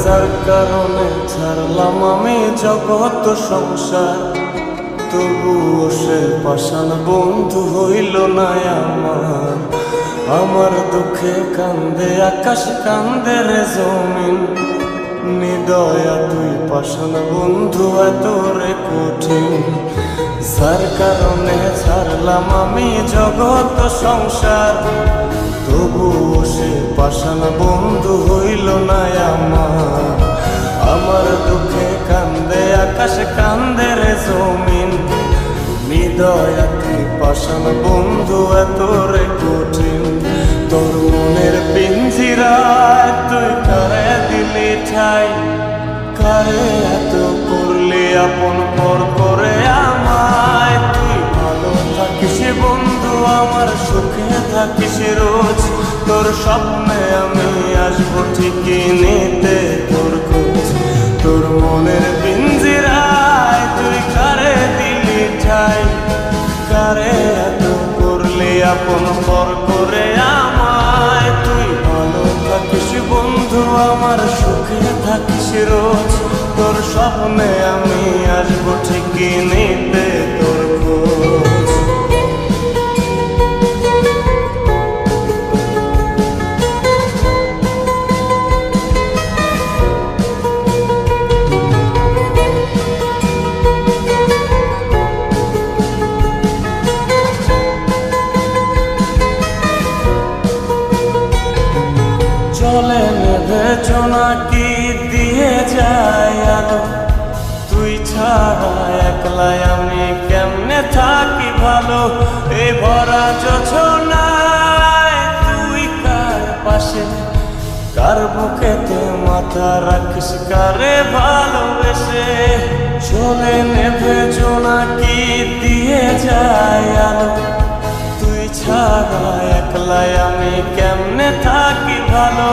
যার কারণে ছাড়লাম আমি জগৎ সংসার, তবুও সে পাষাণ বন্ধু হইল না আমার। আমার দুঃখে কান্দে আকাশ, কান্দে রে জমিন, নিদয়া তুই পাষাণ বন্ধু এত রে কঠিন। যার কারণে ছাড়লাম আমি জগৎ সংসার, তবুও সে পাষাণ বন্ধু হইল না আমার। আমার দুঃখে কান্দে আকাশ, কান্দে রে জমিন, নিদয়া তুই পাষাণ বন্ধু এত রে কঠিন। তোর মনের পিঞ্জিরায় তুই কারে দিলি ঠাই, কারে এত করলি আপন পর করে আমায়। তুই ভালো থাকিস বন্ধু আমার, সুখে থাকিস রোজ, তোর স্বপ্নে আমি আসবো ঠিকই নিতে তোর খোঁজ। তোর মনের পিঞ্জিরায় তুই কারে দিলি ঠাই, কারে এত করলি আপন পর করে আমায়। তুই ভালো থাকিস বন্ধু আমার, সুখে থাকিস রোজ, তোর স্বপ্নে আমি আসবো ঠিকই নিতে তোর খোঁজ। চলে নেবে জোনাকি দিয়ে যায় আলো, তুই ছাড়া একলাই আমি কেমনে থাকি ভালো। এ ভরা যোছনায় তুই কার পাশে, কার বুকেতে মাথা রাখিস, কারে ভালোবেসে। চলে নেবে জোনাকি দিয়ে যায় আলো, তুই ছাড়া একলাই আমি কেমনে থাকি ভালো।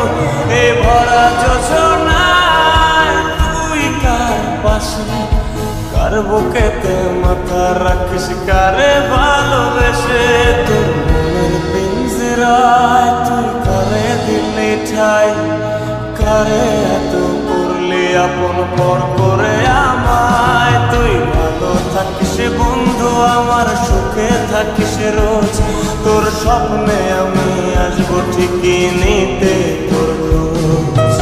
এ ভরা যোছনায় তুই কার পাশে, কার বুকেতে মাথা রাখিস, কারে ভালোবেসে। তোর মনের পিঞ্জিরায় তুই কারে দিলি ঠাই, কারে এত করলি আপন পর করে আমায়। তুই ভালো থাকিস বন্ধু আমার, সুখে থাকিস রোজ, তোর স্বপ্নে আমি আসবো ঠিকই নিতে তোর খোঁজ।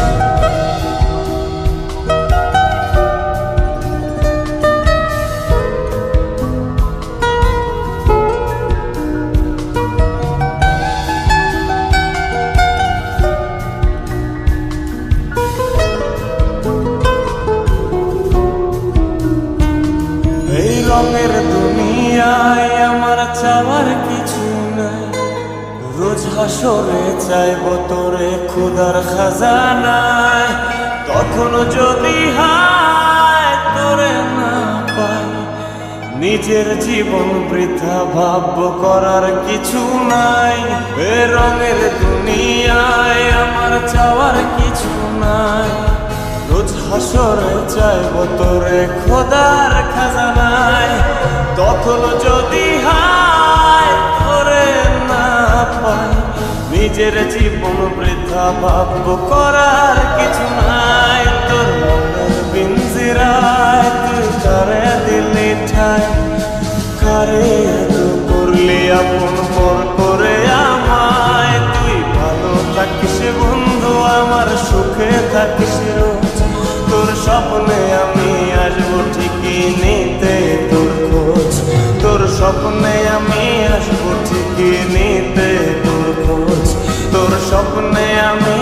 এই রঙের দুনিয়ায় আমার চাওয়ার কিছু নাই, রোজ হাসরে চাইব তোরে ক্ষুধার খাজানায়। তখন যদি হায় তোরে না পাই, নিজের জীবন বৃথা ভাবব করার কিছু নাই। এ রঙের দুনিয়ায় আমার চাওয়ার কিছু নাই, রোজ হাসরে চাইব তোরে খোদার খাজানায়। তখন যদি হায় তোরে না পাই, নিজের জীবন বৃথা ভাবব করার কিছু নাই। তোর মনের পিঞ্জিরায় তুই কারে দিলি ঠাই, কারে এত করলি আপন পর করে আমায়। তুই ভালো থাকিস বন্ধু আমার, সুখে থাকিস রোজ, তোর স্বপ্নে আমি আসবো ঠিকই নিতে তোর খোঁজ। তোর স্বপ্নে আমি আসবো ঠিকই নিতে তোর খোঁজ, তোর স্বপ্নে আমি